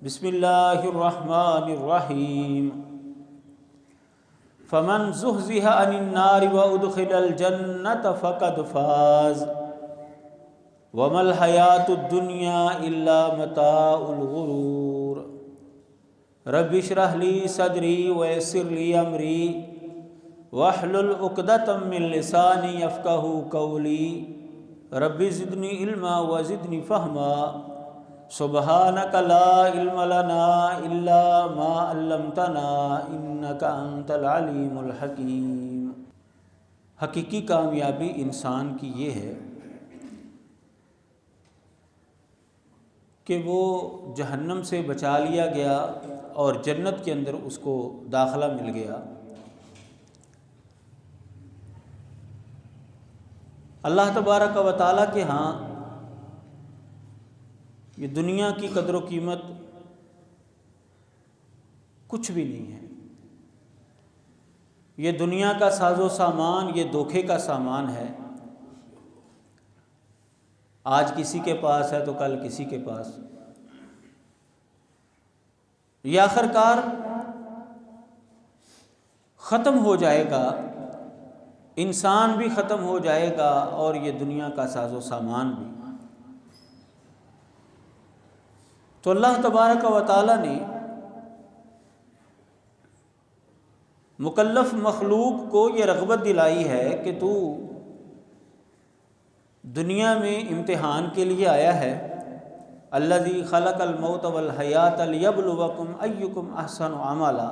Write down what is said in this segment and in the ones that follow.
بسم اللہ الرحمن الرحیم فمن زحزح عن النار وادخل الجنة فقد فاز وما الحیاۃ الدنیا الا متاع الغرور رب اشرح لی صدری ویسر لی امری واحلل عقدۃ من لسانی یفقہوا قولی رب زدنی علما وزدنی فہما سبحانک لا علم لنا الا ما علمتنا انک انت العلیم الحکیم۔ حقیقی کامیابی انسان کی یہ ہے کہ وہ جہنم سے بچا لیا گیا اور جنت کے اندر اس کو داخلہ مل گیا۔ اللہ تبارک و تعالیٰ کے ہاں یہ دنیا کی قدر و قیمت کچھ بھی نہیں ہے۔ یہ دنیا کا ساز و سامان یہ دھوکے کا سامان ہے۔ آج کسی کے پاس ہے تو کل کسی کے پاس، یہ آخر کار ختم ہو جائے گا، انسان بھی ختم ہو جائے گا اور یہ دنیا کا ساز و سامان بھی۔ تو اللہ تبارک و تعالیٰ نے مکلف مخلوق کو یہ رغبت دلائی ہے کہ تو دنیا میں امتحان کے لیے آیا ہے۔ الذی خلق الموت والحیات لیبلوکم ایکم احسن عملا،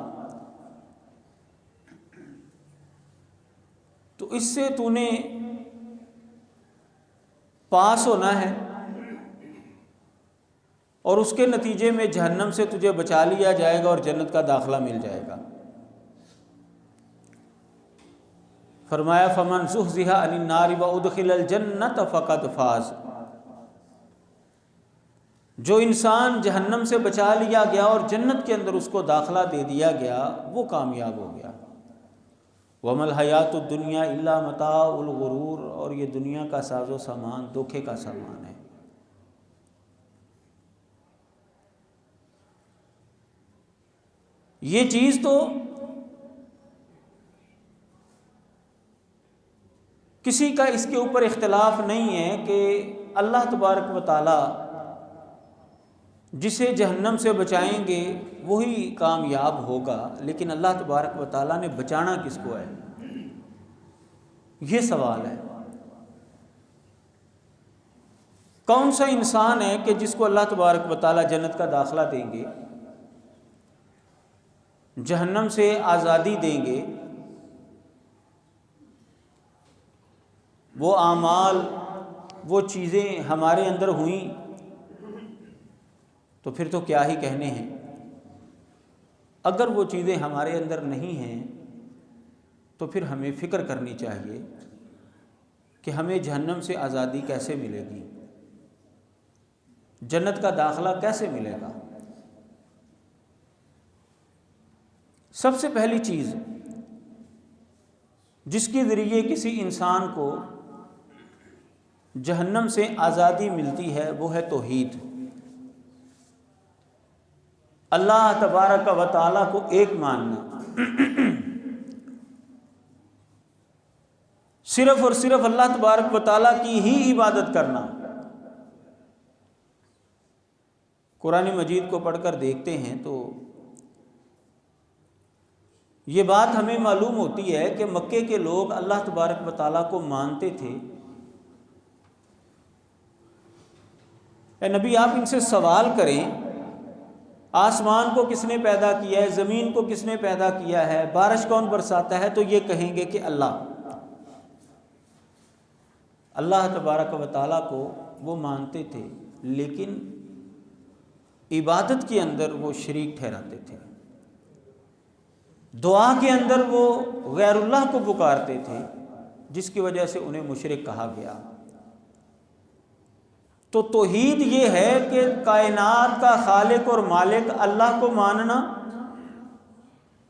تو اس سے تو نے پاس ہونا ہے اور اس کے نتیجے میں جہنم سے تجھے بچا لیا جائے گا اور جنت کا داخلہ مل جائے گا۔ فرمایا فمن زحزح عن النار وادخل الجنة فقد فاز، جو انسان جہنم سے بچا لیا گیا اور جنت کے اندر اس کو داخلہ دے دیا گیا وہ کامیاب ہو گیا۔ وما الحیاۃ الدنیا الا متاع الغرور، اور یہ دنیا کا ساز و سامان دھوکے کا سامان ہے۔ یہ چیز تو کسی کا اس کے اوپر اختلاف نہیں ہے کہ اللہ تبارک و تعالی جسے جہنم سے بچائیں گے وہی کامیاب ہوگا، لیکن اللہ تبارک و تعالیٰ نے بچانا کس کو ہے، یہ سوال ہے۔ کون سا انسان ہے کہ جس کو اللہ تبارک و تعالیٰ جنت کا داخلہ دیں گے، جہنم سے آزادی دیں گے، وہ اعمال وہ چیزیں ہمارے اندر ہوئیں تو پھر تو کیا ہی کہنے ہیں۔ اگر وہ چیزیں ہمارے اندر نہیں ہیں تو پھر ہمیں فکر کرنی چاہیے کہ ہمیں جہنم سے آزادی کیسے ملے گی، جنت کا داخلہ کیسے ملے گا۔ سب سے پہلی چیز جس کے ذریعے کسی انسان کو جہنم سے آزادی ملتی ہے وہ ہے توحید۔ اللہ تبارک و تعالیٰ کو ایک ماننا، صرف اور صرف اللہ تبارک و تعالیٰ کی ہی عبادت کرنا۔ قرآن مجید کو پڑھ کر دیکھتے ہیں تو یہ بات ہمیں معلوم ہوتی ہے کہ مکے کے لوگ اللہ تبارک و تعالیٰ کو مانتے تھے۔ اے نبی آپ ان سے سوال کریں، آسمان کو کس نے پیدا کیا ہے، زمین کو کس نے پیدا کیا ہے، بارش کون برساتا ہے، تو یہ کہیں گے کہ اللہ۔ اللہ تبارک و تعالیٰ کو وہ مانتے تھے لیکن عبادت کے اندر وہ شریک ٹھہراتے تھے، دعا کے اندر وہ غیر اللہ کو پکارتے تھے، جس کی وجہ سے انہیں مشرک کہا گیا۔ تو توحید یہ ہے کہ کائنات کا خالق اور مالک اللہ کو ماننا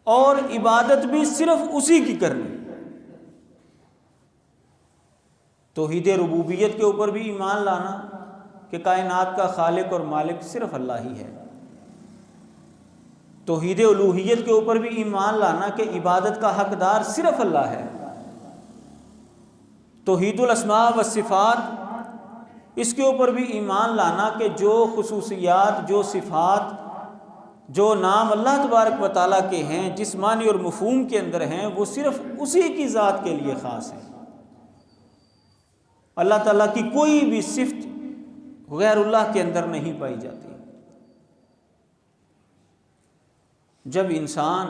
اور عبادت بھی صرف اسی کی کرنی۔ توحید ربوبیت کے اوپر بھی ایمان لانا کہ کائنات کا خالق اور مالک صرف اللہ ہی ہے، توحید الوہیت کے اوپر بھی ایمان لانا کہ عبادت کا حقدار صرف اللہ ہے. توحید الاسماء والصفات، اس کے اوپر بھی ایمان لانا کہ جو خصوصیات، جو صفات، جو نام اللہ تبارک و تعالیٰ کے ہیں، جس معنی اور مفہوم کے اندر ہیں، وہ صرف اسی کی ذات کے لیے خاص ہیں. اللہ تعالیٰ کی کوئی بھی صفت غیر اللہ کے اندر نہیں پائی جاتی. جب انسان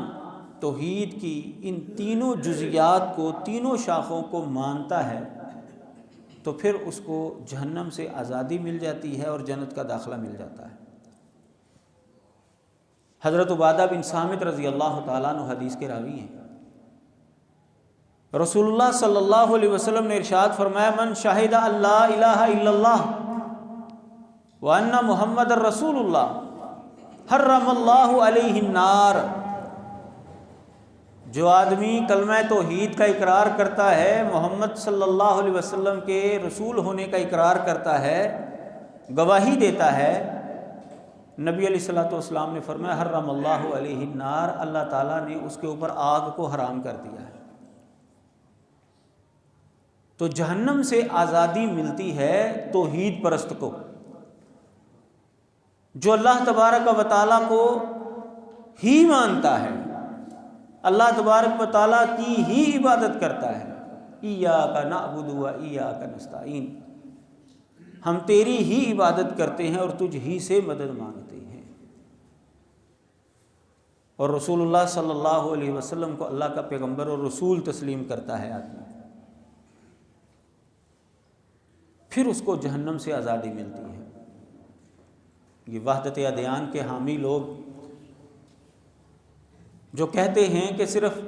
توحید کی ان تینوں جزیات کو، تینوں شاخوں کو مانتا ہے تو پھر اس کو جہنم سے آزادی مل جاتی ہے اور جنت کا داخلہ مل جاتا ہے. حضرت عبادہ بن صامت رضی اللہ تعالیٰ عنہ حدیث کے راوی ہیں. رسول اللہ صلی اللہ علیہ وسلم نے ارشاد فرمایا، من شاہد اللہ الہ الا اللہ وان محمد رسول اللہ حرم اللہ علیہ النار. جو آدمی کلمہ توحید کا اقرار کرتا ہے، محمد صلی اللہ علیہ وسلم کے رسول ہونے کا اقرار کرتا ہے، گواہی دیتا ہے، نبی علیہ الصلوۃ والسلام نے فرمایا حرم اللہ علیہ النار، اللہ تعالیٰ نے اس کے اوپر آگ کو حرام کر دیا ہے. تو جہنم سے آزادی ملتی ہے توحید پرست کو، جو اللہ تبارک و تعالیٰ کو ہی مانتا ہے، اللہ تبارک و تعالیٰ کی ہی عبادت کرتا ہے. ایاک نعبد و ایاک نستعین، ہم تیری ہی عبادت کرتے ہیں اور تجھ ہی سے مدد مانگتے ہیں. اور رسول اللہ صلی اللہ علیہ وسلم کو اللہ کا پیغمبر اور رسول تسلیم کرتا ہے آدمی، پھر اس کو جہنم سے آزادی ملتی ہے. یہ وحدت ادیان کے حامی لوگ جو کہتے ہیں کہ صرف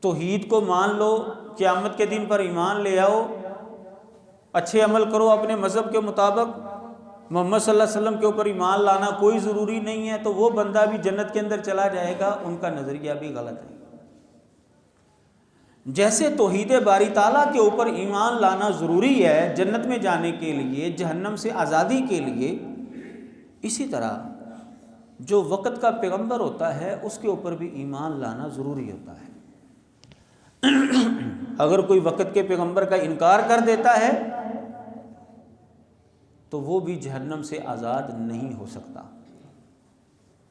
توحید کو مان لو، قیامت کے دن پر ایمان لے آؤ، اچھے عمل کرو اپنے مذہب کے مطابق، محمد صلی اللہ علیہ وسلم کے اوپر ایمان لانا کوئی ضروری نہیں ہے، تو وہ بندہ بھی جنت کے اندر چلا جائے گا، ان کا نظریہ بھی غلط ہے. جیسے توحید باری تعالیٰ کے اوپر ایمان لانا ضروری ہے جنت میں جانے کے لیے، جہنم سے آزادی کے لیے، اسی طرح جو وقت کا پیغمبر ہوتا ہے اس کے اوپر بھی ایمان لانا ضروری ہوتا ہے. اگر کوئی وقت کے پیغمبر کا انکار کر دیتا ہے تو وہ بھی جہنم سے آزاد نہیں ہو سکتا.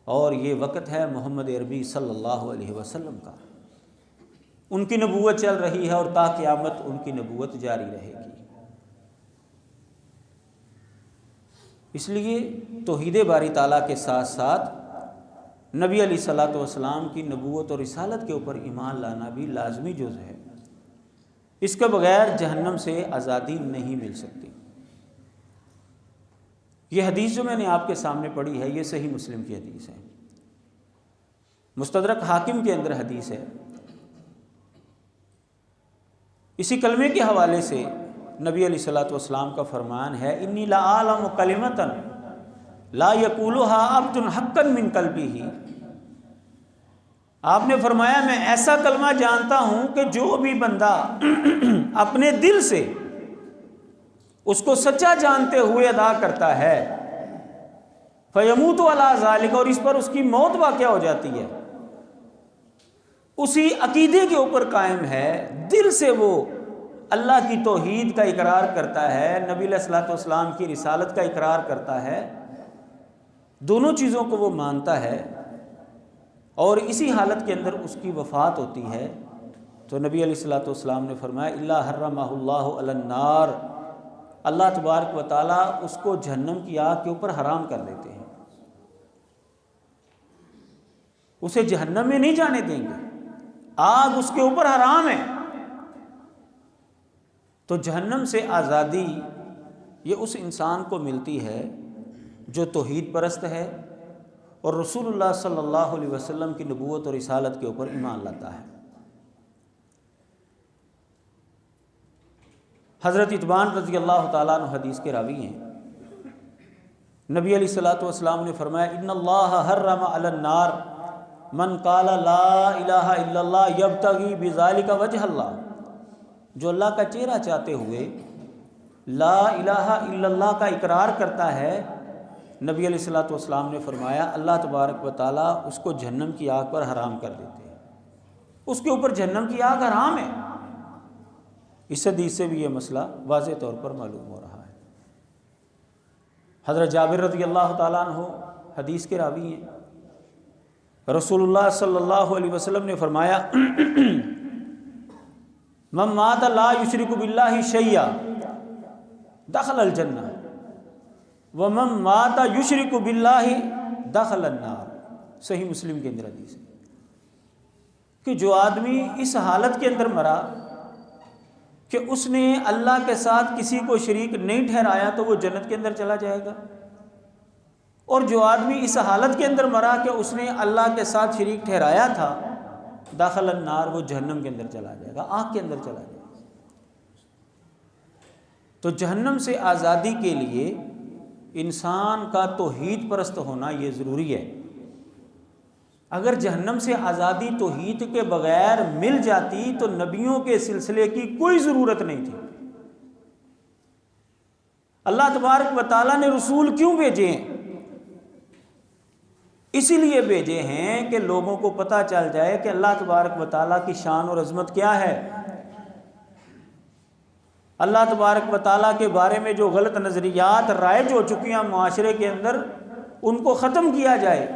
اور یہ وقت ہے محمد عربی صلی اللہ علیہ وسلم کا. ان کی نبوت چل رہی ہے اور تا قیامت ان کی نبوت جاری رہے گی. اس لیے توحید باری تعالیٰ کے ساتھ ساتھ نبی علیہ الصلوۃ والسلام کی نبوت اور رسالت کے اوپر ایمان لانا بھی لازمی جز ہے. اس کے بغیر جہنم سے آزادی نہیں مل سکتی. یہ حدیث جو میں نے آپ کے سامنے پڑھی ہے، یہ صحیح مسلم کی حدیث ہے، مستدرک حاکم کے اندر حدیث ہے. اسی کلمے کے حوالے سے نبی علیہ الصلوۃ والسلام کا فرمان ہے، انی لأعلم کلمۃ لا یقولها عبد حقا من قلبہ. آپ نے فرمایا میں ایسا کلمہ جانتا ہوں کہ جو بھی بندہ اپنے دل سے اس کو سچا جانتے ہوئے ادا کرتا ہے، فیموت علی ذالک، اور اس پر اس کی موت واقع ہو جاتی ہے، اسی عقیدے کے اوپر قائم ہے، دل سے وہ اللہ کی توحید کا اقرار کرتا ہے، نبی علیہ الصلوۃ والسلام کی رسالت کا اقرار کرتا ہے، دونوں چیزوں کو وہ مانتا ہے، اور اسی حالت کے اندر اس کی وفات ہوتی ہے، تو نبی علیہ الصلوۃ والسلام نے فرمایا الا حرمہ اللہ علی النار، اللہ تبارک و تعالیٰ اس کو جہنم کی آگ کے اوپر حرام کر دیتے ہیں، اسے جہنم میں نہیں جانے دیں گے، آگ اس کے اوپر حرام ہے. تو جہنم سے آزادی یہ اس انسان کو ملتی ہے جو توحید پرست ہے اور رسول اللہ صلی اللہ علیہ وسلم کی نبوت اور رسالت کے اوپر ایمان لاتا ہے. حضرت اتبان رضی اللہ تعالیٰ عنہ حدیث کے راوی ہیں. نبی علیہ الصلوۃ والسلام نے فرمایا ان اللہ حرم علی النار من قال لا الہ الا اللہ یبتغی بذالک وجہ اللہ. جو اللہ کا چہرہ چاہتے ہوئے لا الہ الا اللہ کا اقرار کرتا ہے نبی علیہ الصلوۃ والسلام نے فرمایا اللہ تبارک و تعالیٰ اس کو جہنم کی آگ پر حرام کر دیتے ہیں، اس کے اوپر جہنم کی آگ حرام ہے۔ اس حدیث سے بھی یہ مسئلہ واضح طور پر معلوم ہو رہا ہے۔ حضرت جابر رضی اللہ تعالیٰ عنہ حدیث کے راوی ہیں، رسول اللہ صلی اللہ علیہ وسلم نے فرمایا من مات لا یشرک باللہ شیئا دخل الجنہ ومن مات یشرک باللہ دخل النار۔ صحیح مسلم کے اندر حدیث ہے کہ جو آدمی اس حالت کے اندر مرا کہ اس نے اللہ کے ساتھ کسی کو شریک نہیں ٹھہرایا تو وہ جنت کے اندر چلا جائے گا، اور جو آدمی اس حالت کے اندر مرا کہ اس نے اللہ کے ساتھ شریک ٹھہرایا تھا داخل النار، وہ جہنم کے اندر چلا جائے گا، آگ کے اندر چلا جائے گا۔ تو جہنم سے آزادی کے لیے انسان کا توحید پرست ہونا یہ ضروری ہے۔ اگر جہنم سے آزادی توحید کے بغیر مل جاتی تو نبیوں کے سلسلے کی کوئی ضرورت نہیں تھی۔ اللہ تبارک و تعالیٰ نے رسول کیوں بھیجے ہیں؟ اسی لیے بھیجے ہیں کہ لوگوں کو پتہ چل جائے کہ اللہ تبارک و تعالیٰ کی شان اور عظمت کیا ہے، اللہ تبارک و تعالیٰ کے بارے میں جو غلط نظریات رائج ہو چکی ہیں معاشرے کے اندر ان کو ختم کیا جائے،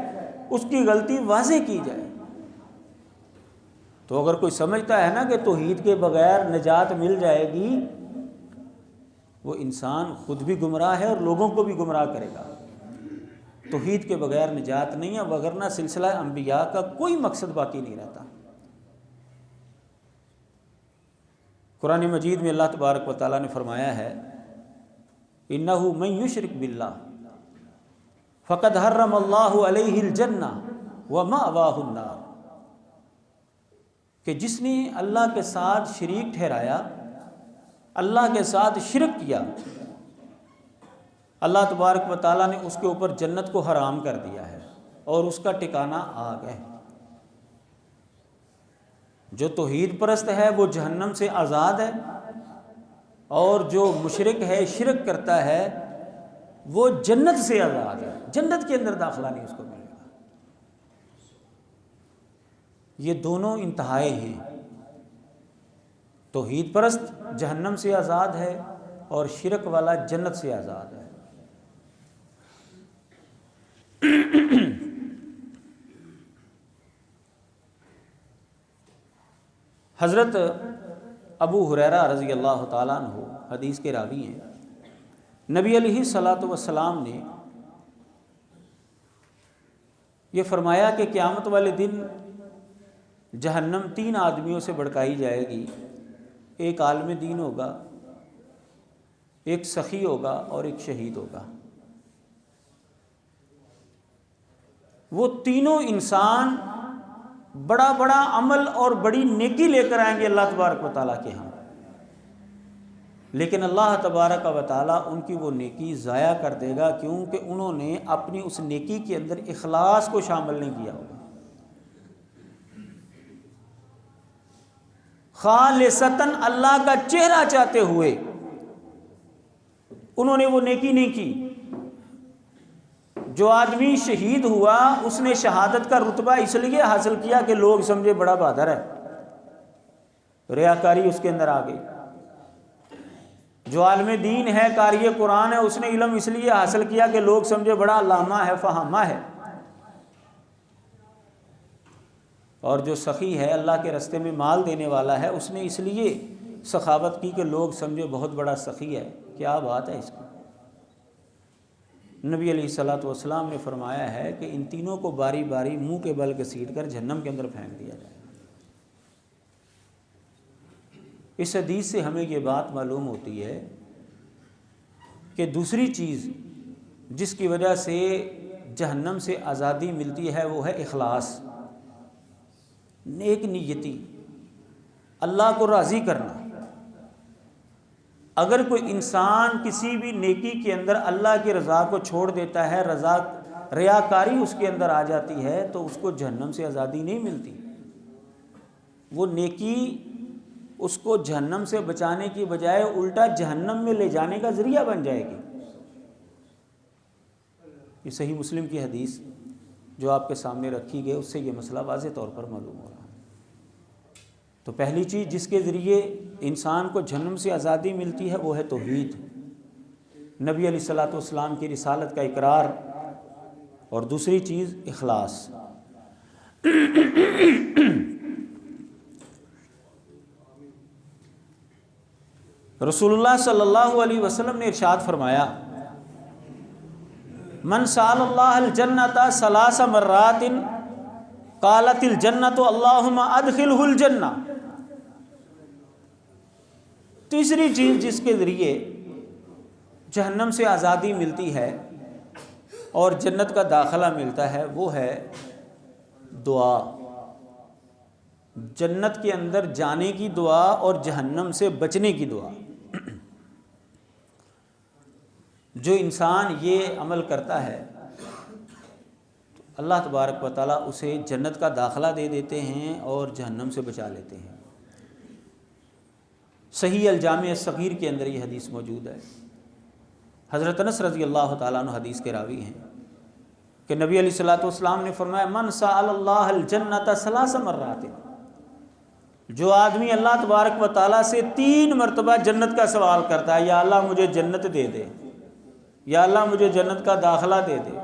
اس کی غلطی واضح کی جائے۔ تو اگر کوئی سمجھتا ہے نا کہ توحید کے بغیر نجات مل جائے گی، وہ انسان خود بھی گمراہ ہے اور لوگوں کو بھی گمراہ کرے گا۔ توحید کے بغیر نجات نہیں ہے، وگرنہ سلسلہ انبیاء کا کوئی مقصد باقی نہیں رہتا۔ قرآن مجید میں اللہ تبارک و تعالیٰ نے فرمایا ہے انہ من یشرک باللہ فقد حرم اللہ علیہ الجنہ ومأواہ النار، کہ جس نے اللہ کے ساتھ شریک ٹھہرایا، اللہ کے ساتھ شرک کیا، اللہ تبارک و تعالیٰ نے اس کے اوپر جنت کو حرام کر دیا ہے اور اس کا ٹھکانہ آگ ہے۔ جو توحید پرست ہے وہ جہنم سے آزاد ہے، اور جو مشرک ہے، شرک کرتا ہے، وہ جنت سے آزاد ہے، جنت کے اندر داخلہ نہیں اس کو ملے گا۔ یہ دونوں انتہائے ہیں، توحید پرست جہنم سے آزاد ہے اور شرک والا جنت سے آزاد ہے۔ حضرت ابو ہریرہ رضی اللہ تعالیٰ عنہ حدیث کے راوی ہیں، نبی علیہ الصلوۃ والسلام نے یہ فرمایا کہ قیامت والے دن جہنم 3 آدمیوں سے بھڑکائی جائے گی، ایک عالم دین ہوگا، ایک سخی ہوگا اور ایک شہید ہوگا۔ وہ تینوں انسان بڑا بڑا عمل اور بڑی نیکی لے کر آئیں گے اللہ تبارک و تعالیٰ کے ہاں، لیکن اللہ تبارک و تعالیٰ ان کی وہ نیکی ضائع کر دے گا، کیونکہ انہوں نے اپنی اس نیکی کے اندر اخلاص کو شامل نہیں کیا ہوگا۔ خالصتاً اللہ کا چہرہ چاہتے ہوئے انہوں نے وہ نیکی نہیں کی۔ جو آدمی شہید ہوا اس نے شہادت کا رتبہ اس لیے حاصل کیا کہ لوگ سمجھے بڑا بہادر ہے، ریاکاری اس کے اندر آ گئی۔ جو عالم دین ہے، قاری قرآن ہے، اس نے علم اس لیے حاصل کیا کہ لوگ سمجھے بڑا علامہ ہے، فہامہ ہے۔ اور جو سخی ہے، اللہ کے راستے میں مال دینے والا ہے، اس نے اس لیے سخاوت کی کہ لوگ سمجھے بہت بڑا سخی ہے۔ کیا بات ہے اس کی! نبی علیہ الصلوۃ والسلام نے فرمایا ہے کہ ان تینوں کو باری باری منہ کے بل گھسیٹ کر جہنم کے اندر پھینک دیا جائے گا۔ اس حدیث سے ہمیں یہ بات معلوم ہوتی ہے کہ دوسری چیز جس کی وجہ سے جہنم سے آزادی ملتی ہے وہ ہے اخلاص، نیک نیتی، اللہ کو راضی کرنا۔ اگر کوئی انسان کسی بھی نیکی کے اندر اللہ کی رضا کو چھوڑ دیتا ہے، ریاکاری اس کے اندر آ جاتی ہے، تو اس کو جہنم سے آزادی نہیں ملتی۔ وہ نیکی اس کو جہنم سے بچانے کی بجائے الٹا جہنم میں لے جانے کا ذریعہ بن جائے گی۔ یہ صحیح مسلم کی حدیث جو آپ کے سامنے رکھی گئی، اس سے یہ مسئلہ واضح طور پر معلوم ہو رہا ہے۔ تو پہلی چیز جس کے ذریعے انسان کو جہنم سے آزادی ملتی ہے وہ ہے توحید، نبی علیہ الصلوۃ والسلام کی رسالت کا اقرار، اور دوسری چیز اخلاص۔ رسول اللہ صلی اللہ علیہ وسلم نے ارشاد فرمایا، من سأل اللہ الجنۃ ثلاث مرات قالت الجنۃ اللہم ادخلہ الجنہ۔ تیسری چیز جس کے ذریعے جہنم سے آزادی ملتی ہے اور جنت کا داخلہ ملتا ہے وہ ہے دعا، جنت کے اندر جانے کی دعا اور جہنم سے بچنے کی دعا۔ جو انسان یہ عمل کرتا ہے تو اللہ تبارک و تعالیٰ اسے جنت کا داخلہ دے دیتے ہیں اور جہنم سے بچا لیتے ہیں۔ صحیح الجامع الصغیر کے اندر یہ حدیث موجود ہے۔ حضرت انس رضی اللہ تعالیٰ عنہ حدیث کے راوی ہیں کہ نبی علیہ الصلوۃ والسلام نے فرمایا، من سأل اللہ الجنۃ ثلاث مرات، جو آدمی اللہ تبارک و تعالیٰ سے 3 مرتبہ جنت کا سوال کرتا ہے، یا اللہ مجھے جنت دے دے، یا اللہ مجھے جنت کا داخلہ دے دے،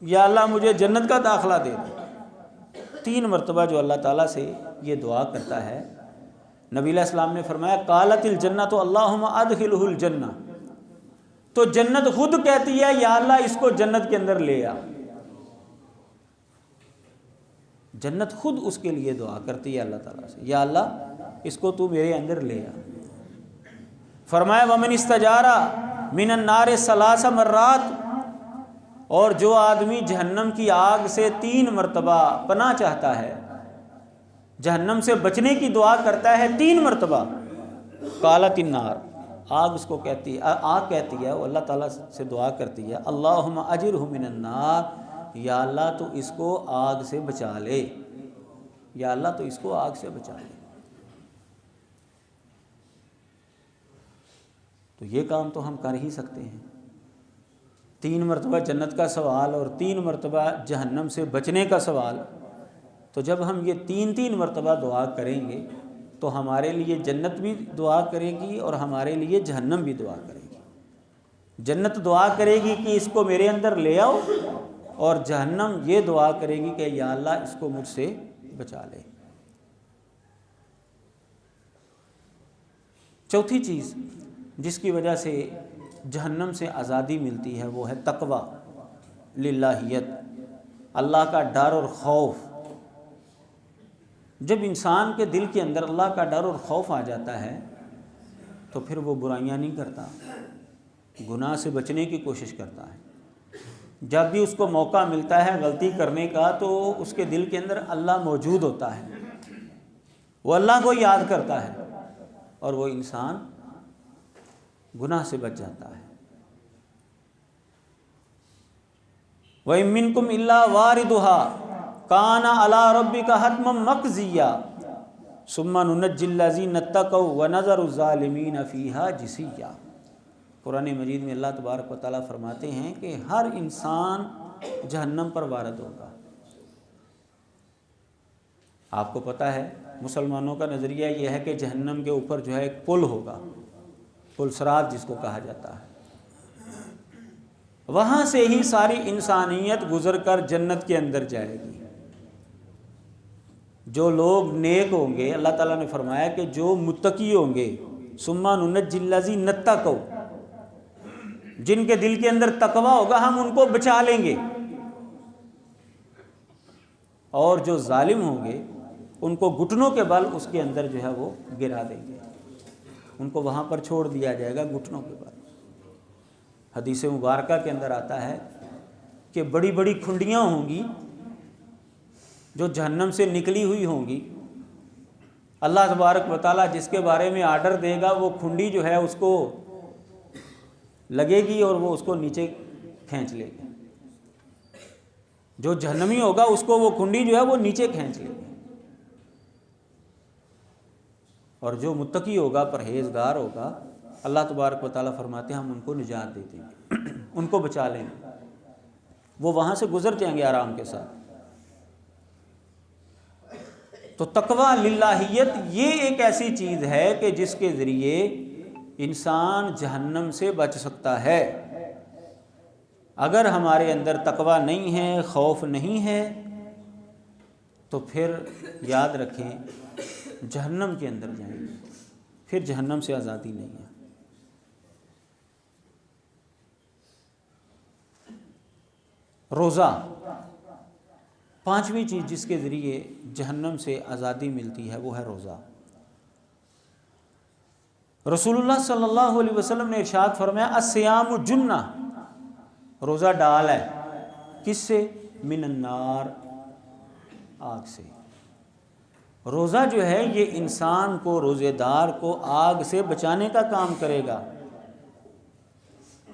یا اللہ مجھے جنت کا داخلہ دے دے، 3 مرتبہ جو اللہ تعالیٰ سے یہ دعا کرتا ہے، نبی علیہ السلام نے فرمایا قالت الجنۃ اللہم ادخلہ الجنہ، تو جنت خود کہتی ہے یا اللہ اس کو جنت کے اندر لے آ۔ جنت خود اس کے لیے دعا کرتی ہے اللہ تعالیٰ سے، یا اللہ اس کو تو میرے اندر لے آ۔ فرمایا ومن استجار من النار 3 مرات، اور جو آدمی جہنم کی آگ سے 3 مرتبہ پناہ چاہتا ہے، جہنم سے بچنے کی دعا کرتا ہے 3 مرتبہ، قالت النار، آگ اس کو کہتی ہے، آگ کہتی ہے، وہ اللہ تعالیٰ سے دعا کرتی ہے، اللہم اجرہ من النار، یا اللہ تو اس کو آگ سے بچا لے، یا اللہ تو اس کو آگ سے بچا لے۔ تو یہ کام تو ہم کر ہی سکتے ہیں، 3 مرتبہ جنت کا سوال اور 3 مرتبہ جہنم سے بچنے کا سوال۔ تو جب ہم یہ 3 مرتبہ دعا کریں گے تو ہمارے لیے جنت بھی دعا کرے گی اور ہمارے لیے جہنم بھی دعا کرے گی۔ جنت دعا کرے گی کہ اس کو میرے اندر لے آؤ، اور جہنم یہ دعا کرے گی کہ یا اللہ اس کو مجھ سے بچا لے۔ چوتھی چیز جس کی وجہ سے جہنم سے آزادی ملتی ہے وہ ہے تقویٰ، للہیت، اللہ کا ڈر اور خوف۔ جب انسان کے دل کے اندر اللہ کا ڈر اور خوف آ جاتا ہے تو پھر وہ برائیاں نہیں کرتا، گناہ سے بچنے کی کوشش کرتا ہے۔ جب بھی اس کو موقع ملتا ہے غلطی کرنے کا تو اس کے دل کے اندر اللہ موجود ہوتا ہے، وہ اللہ کو یاد کرتا ہے اور وہ انسان گناہ سے بچ جاتا ہے۔ وَإِن مِّنكُمْ إِلَّا وَارِدُهَا کان علی ربک حتما مقضیا ثم ننجی الذین اتقوا ونذر الظالمین فیہا جثیا۔ قرآن مجید میں اللہ تبارک و تعالیٰ فرماتے ہیں کہ ہر انسان جہنم پر وارد ہوگا۔ آپ کو پتہ ہے مسلمانوں کا نظریہ یہ ہے کہ جہنم کے اوپر جو ہے ایک پل ہوگا، پل صراط جس کو کہا جاتا ہے، وہاں سے ہی ساری انسانیت گزر کر جنت کے اندر جائے گی۔ جو لوگ نیک ہوں گے، اللہ تعالیٰ نے فرمایا کہ جو متقی ہوں گے، ثم ننجی الذین اتقوا، جن کے دل کے اندر تقویٰ ہوگا ہم ان کو بچا لیں گے، اور جو ظالم ہوں گے ان کو گھٹنوں کے بل اس کے اندر جو ہے وہ گرا دیں گے، ان کو وہاں پر چھوڑ دیا جائے گا گھٹنوں کے بل۔ حدیث مبارکہ کے اندر آتا ہے کہ بڑی بڑی کھنڈیاں ہوں گی جو جہنم سے نکلی ہوئی ہوں گی، اللہ تبارک و تعالیٰ جس کے بارے میں آرڈر دے گا وہ کھنڈی جو ہے اس کو لگے گی اور وہ اس کو نیچے کھینچ لے گا۔ جو جہنمی ہوگا اس کو وہ کھنڈی جو ہے وہ نیچے کھینچ لے گا، اور جو متقی ہوگا، پرہیزگار ہوگا، اللہ تبارک و تعالیٰ فرماتے ہیں ہم ان کو نجات دیتے ہیں، ان کو بچا لیں گے۔ وہ وہاں سے گزر جائیں گے آرام کے ساتھ۔ تو تقویٰ للہیت یہ ایک ایسی چیز ہے کہ جس کے ذریعے انسان جہنم سے بچ سکتا ہے۔ اگر ہمارے اندر تقویٰ نہیں ہے، خوف نہیں ہے، تو پھر یاد رکھیں جہنم کے اندر جائیں گے، پھر جہنم سے آزادی نہیں ہے۔ روزہ پانچویں چیز جس کے ذریعے جہنم سے آزادی ملتی ہے وہ ہے روزہ۔ رسول اللہ صلی اللہ علیہ وسلم نے ارشاد فرمایا الصیام جنہ، روزہ ڈال ہے، کس سے؟ من النار، آگ سے۔ روزہ جو ہے یہ انسان کو، روزے دار کو آگ سے بچانے کا کام کرے گا۔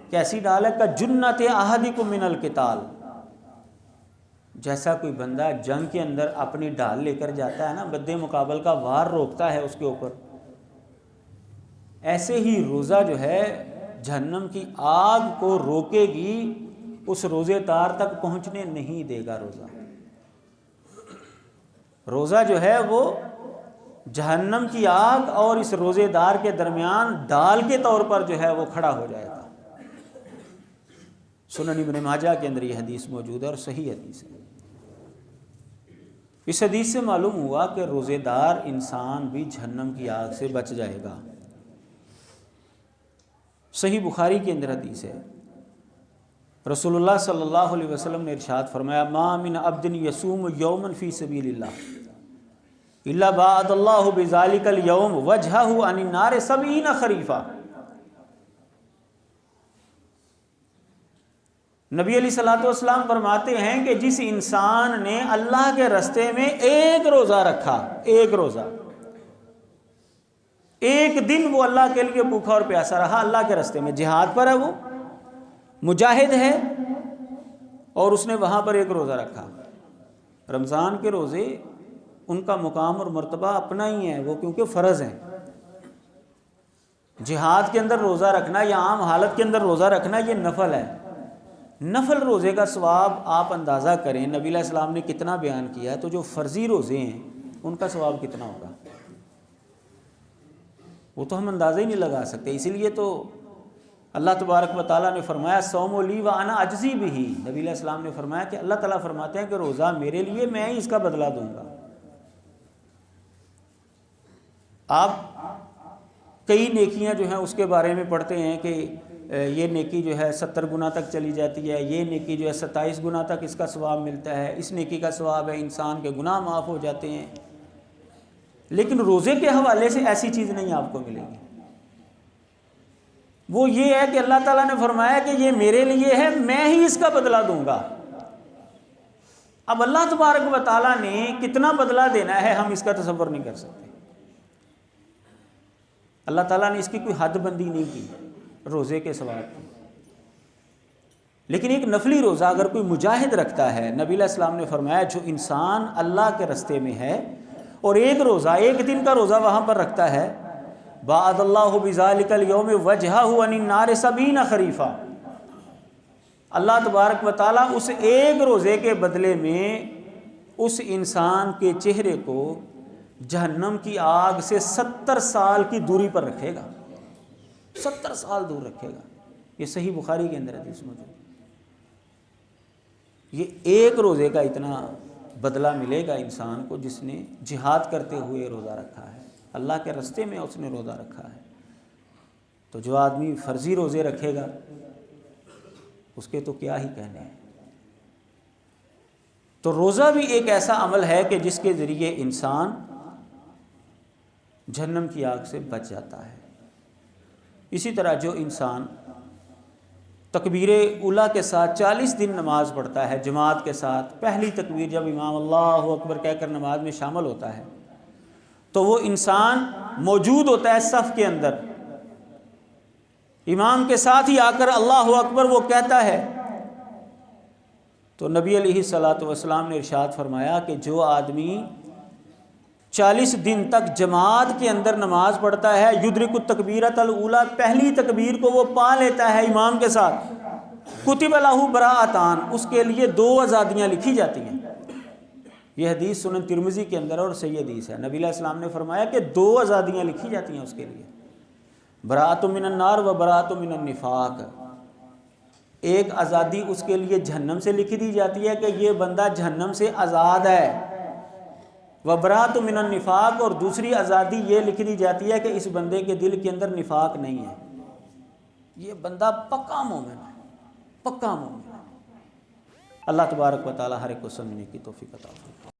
کیسی ڈال ہے؟ کہ جنت احدکم من القتال، جیسا کوئی بندہ جنگ کے اندر اپنی ڈال لے کر جاتا ہے نا، بدِ مقابل کا وار روکتا ہے اس کے اوپر، ایسے ہی روزہ جو ہے جہنم کی آگ کو روکے گی، اس روزے دار تک پہنچنے نہیں دے گا۔ روزہ جو ہے وہ جہنم کی آگ اور اس روزے دار کے درمیان ڈال کے طور پر جو ہے وہ کھڑا ہو جائے گا۔ سنن ابن ماجہ کے اندر یہ حدیث موجود ہے اور صحیح حدیث ہے۔ اس حدیث سے معلوم ہوا کہ روزے دار انسان بھی جہنم کی آگ سے بچ جائے گا۔ صحیح بخاری کے اندر حدیث ہے، رسول اللہ صلی اللہ علیہ وسلم نے ارشاد فرمایا ما من عبد یصوم یوما فی سبیل اللہ الا بعد اللہ بذلک اليوم وجہہ عن النار 70 خریفا۔ نبی علیہ الصلوۃ والسلام فرماتے ہیں کہ جس انسان نے اللہ کے راستے میں ایک روزہ رکھا، ایک روزہ، ایک دن وہ اللہ کے لیے بھوکا اور پیاسا رہا، اللہ کے راستے میں جہاد پر ہے، وہ مجاہد ہے، اور اس نے وہاں پر ایک روزہ رکھا۔ رمضان کے روزے ان کا مقام اور مرتبہ اپنا ہی ہے، وہ کیونکہ فرض ہیں۔ جہاد کے اندر روزہ رکھنا یا عام حالت کے اندر روزہ رکھنا یہ نفل ہے۔ نفل روزے کا ثواب آپ اندازہ کریں، نبی علیہ السلام نے کتنا بیان کیا ہے، تو جو فرضی روزے ہیں ان کا ثواب کتنا ہوگا وہ تو ہم اندازہ ہی نہیں لگا سکتے۔ اسی لیے تو اللہ تبارک و تعالیٰ نے فرمایا صوم لی وانا اجزی بہ، نبی علیہ السلام نے فرمایا کہ اللہ تعالیٰ فرماتے ہیں کہ روزہ میرے لیے، میں ہی اس کا بدلہ دوں گا۔ آپ کئی نیکیاں جو ہیں اس کے بارے میں پڑھتے ہیں کہ یہ نیکی جو ہے 70 گنا تک چلی جاتی ہے، یہ نیکی جو ہے 27 گنا تک اس کا ثواب ملتا ہے، اس نیکی کا ثواب ہے انسان کے گناہ معاف ہو جاتے ہیں۔ لیکن روزے کے حوالے سے ایسی چیز نہیں آپ کو ملے گی۔ وہ یہ ہے کہ اللہ تعالیٰ نے فرمایا کہ یہ میرے لیے ہے، میں ہی اس کا بدلہ دوں گا۔ اب اللہ تبارک و تعالیٰ نے کتنا بدلہ دینا ہے ہم اس کا تصور نہیں کر سکتے۔ اللہ تعالیٰ نے اس کی کوئی حد بندی نہیں کی روزے کے ثواب کی۔ لیکن ایک نفلی روزہ اگر کوئی مجاہد رکھتا ہے، نبی علیہ السلام نے فرمایا جو انسان اللہ کے راستے میں ہے اور ایک روزہ، ایک دن کا روزہ وہاں پر رکھتا ہے، بعد اللہ بذالک اليوم وجہہ عن النار 70 خریفا، اللہ تبارک و تعالیٰ اس ایک روزے کے بدلے میں اس انسان کے چہرے کو جہنم کی آگ سے 70 سال کی دوری پر رکھے گا، 70 سال دور رکھے گا۔ یہ صحیح بخاری کے اندر حدیث موجود ہے۔ یہ ایک روزے کا اتنا بدلہ ملے گا انسان کو جس نے جہاد کرتے ہوئے روزہ رکھا ہے، اللہ کے راستے میں اس نے روزہ رکھا ہے۔ تو جو آدمی فرضی روزے رکھے گا اس کے تو کیا ہی کہنے ہیں۔ تو روزہ بھی ایک ایسا عمل ہے کہ جس کے ذریعے انسان جہنم کی آگ سے بچ جاتا ہے۔ اسی طرح جو انسان تکبیر اولیٰ کے ساتھ 40 دن نماز پڑھتا ہے جماعت کے ساتھ، پہلی تکبیر جب امام اللہ اکبر کہہ کر نماز میں شامل ہوتا ہے تو وہ انسان موجود ہوتا ہے صف کے اندر، امام کے ساتھ ہی آ کر اللہ اکبر وہ کہتا ہے، تو نبی علیہ الصلوۃ والسلام نے ارشاد فرمایا کہ جو آدمی 40 دن تک جماعت کے اندر نماز پڑھتا ہے، یدرک التکبیرۃ الاولیٰ، پہلی تکبیر کو وہ پا لیتا ہے امام کے ساتھ، کتب لہ براءتان، اس کے لیے 2 آزادیاں لکھی جاتی ہیں۔ یہ حدیث سنن ترمذی کے اندر اور صحیح حدیث ہے، نبی علیہ السلام نے فرمایا کہ 2 آزادیاں لکھی جاتی ہیں اس کے لیے، براءۃ من النار و براءۃ من النفاق۔ ایک آزادی اس کے لیے جہنم سے لکھی دی جاتی ہے کہ یہ بندہ جہنم سے آزاد ہے، وبراءۃ من النفاق، اور دوسری آزادی یہ لکھ دی جاتی ہے کہ اس بندے کے دل کے اندر نفاق نہیں ہے، یہ بندہ پکا مومن ہے، پکا مومن ہے۔ اللہ تبارک و تعالی ہر ایک کو سمجھنے کی توفیق عطا فرمائے۔